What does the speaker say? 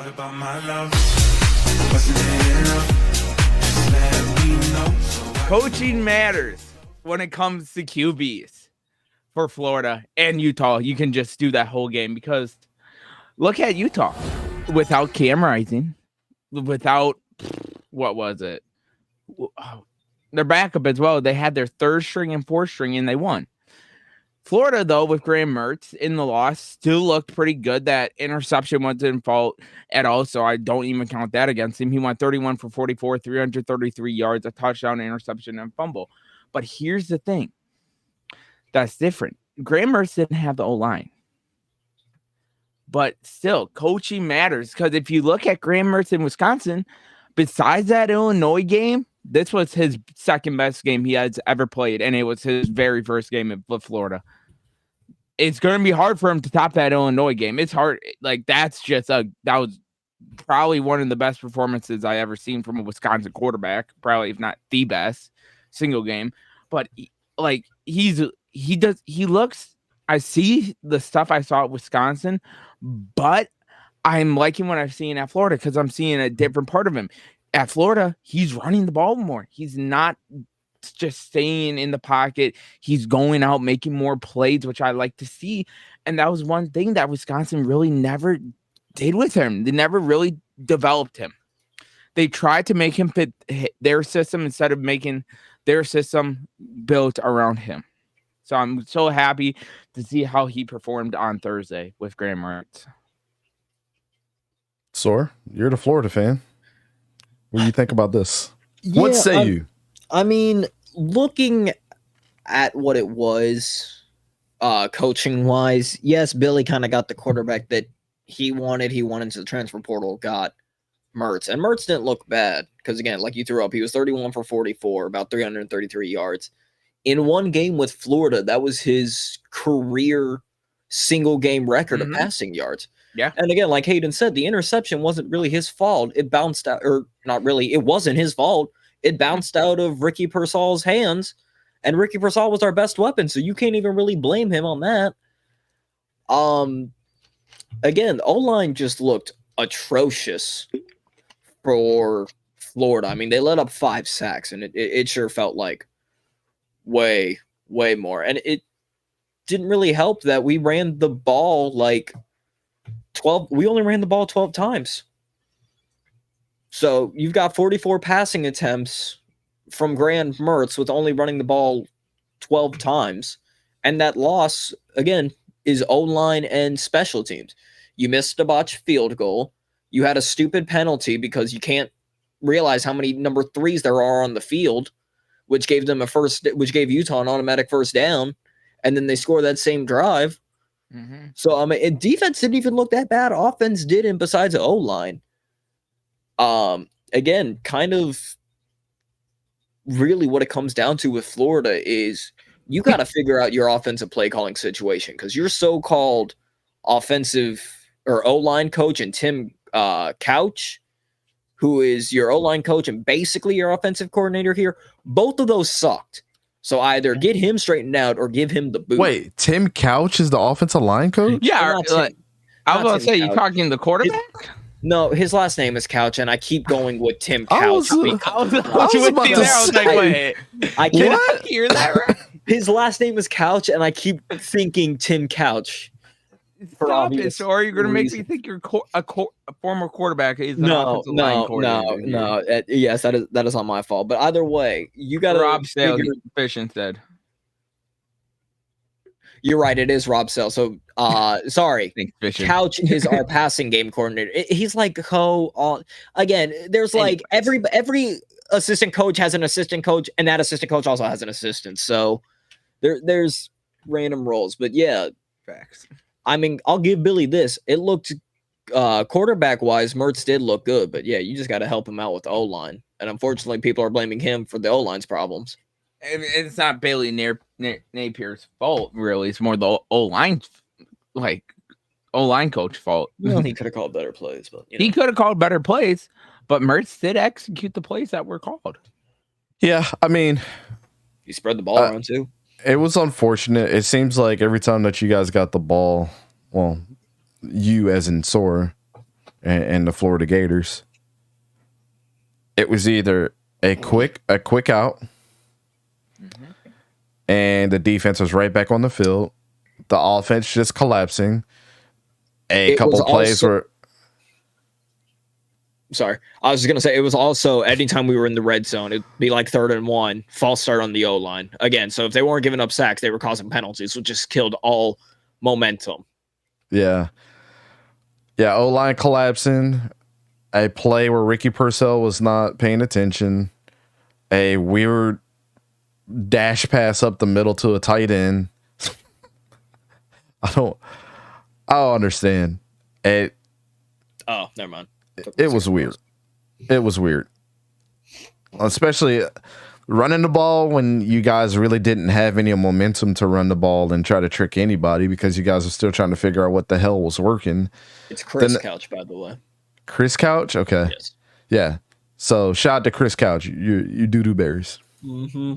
What about my love? Wasn't it enough? Just let me know. Coaching matters when it comes to QBs for Florida and Utah. You can just do that whole game because look at Utah without Cam Rising, without what was it? Their backup as well. They had their third string and fourth string and they won. Florida, though, with Graham Mertz in the loss, still looked pretty good. That interception wasn't in fault at all, so I don't even count that against him. He went 31 for 44, 333 yards, a touchdown, interception, and fumble. But here's the thing that's different. Graham Mertz didn't have the O-line. But still, coaching matters because if you look at Graham Mertz in Wisconsin, besides that Illinois game, this was his second best game he has ever played, and it was his very first game with Florida. It's going to be hard for him to top that Illinois game. It's hard. Like, that was probably one of the best performances I ever seen from a Wisconsin quarterback, probably if not the best single game. But like he looks, I see the stuff I saw at Wisconsin, but I'm liking what I've seen at Florida because I'm seeing a different part of him. At Florida, he's running the ball more. He's not just staying in the pocket. He's going out, making more plays, which I like to see. And that was one thing that Wisconsin really never did with him. They never really developed him. They tried to make him fit their system instead of making their system built around him. So I'm so happy to see how he performed on Thursday with Graham Mertz. Sor, you're the Florida fan. What do you think about this? Yeah, what say you? I mean, looking at what it was, coaching wise, yes, Billy kind of got the quarterback that he wanted. He went into the transfer portal, got Mertz, and Mertz didn't look bad because, again, like you threw up, he was 31 for 44, about 333 yards. In one game with Florida, that was his career single game record of passing yards. Yeah. And again, like Hayden said, the interception wasn't really his fault. It bounced out, or not really, it wasn't his fault. It bounced out of Ricky Pearsall's hands, and Ricky Pearsall was our best weapon, so you can't even really blame him on that. Again, O-line just looked atrocious for Florida. I mean, they let up 5 sacks, and it sure felt like way more. And it didn't really help that we ran the ball like 12. We only ran the ball 12 times. So you've got 44 passing attempts from Graham Mertz with only running the ball 12 times. And that loss, again, is O-line and special teams. You missed a botched field goal. You had a stupid penalty because you can't realize how many number 3s there are on the field, which gave Utah an automatic first down. And then they score that same drive. Mm-hmm. So, I mean, defense didn't even look that bad. Offense didn't, besides the O-line. Again, kind of really what it comes down to with Florida is you got to figure out your offensive play calling situation because your so-called offensive or O-line coach and Tim Couch, who is your O-line coach and basically your offensive coordinator here, both of those sucked. So either get him straightened out or give him the boot. Wait, Tim Couch is the offensive line coach? Yeah, I was going to say, you talking the quarterback? No, his last name is Couch, and I keep going with Tim Couch. I was about to say, wait, I can't hear that right? His last name is Couch, and I keep thinking Tim Couch. Stop it, or you're going to make me think you're a former quarterback. Is No. Yes, that is not my fault. But either way, you got to Rob Sale, Fish instead. You're right. It is Rob Sale. So, sorry. Couch is our passing game coordinator. He's like again. There's like every assistant coach has an assistant coach, and that assistant coach also has an assistant. So there's random roles. But yeah, facts. I mean, I'll give Billy this. It looked quarterback wise, Mertz did look good, but yeah, you just got to help him out with the O-line. And unfortunately, people are blaming him for the O-line's problems. It's not Bailey Napier's fault, really. It's more the O-line, O-line coach fault. Well, he could have called better plays, but he could have called better plays. But Mertz did execute the plays that were called. Yeah, I mean, he spread the ball around too. It was unfortunate. It seems like every time that you guys got the ball, well, you as in Sor, and the Florida Gators. It was either a quick out, and the defense was right back on the field. The offense just collapsing. A couple plays were. Sorry, I was just gonna say it was also anytime we were in the red zone, it'd be like 3rd and 1, false start on the O line again. So if they weren't giving up sacks, they were causing penalties, which just killed all momentum. Yeah. O line collapsing. A play where Ricky Purcell was not paying attention. A weird dash pass up the middle to a tight end. I don't understand. Oh, never mind. It was weird. It was weird. Especially running the ball when you guys really didn't have any momentum to run the ball and try to trick anybody because you guys are still trying to figure out what the hell was working. It's Chris Couch, by the way. Chris Couch? Okay. Yes. Yeah. So shout out to Chris Couch. You doo-doo berries. Mm-hmm.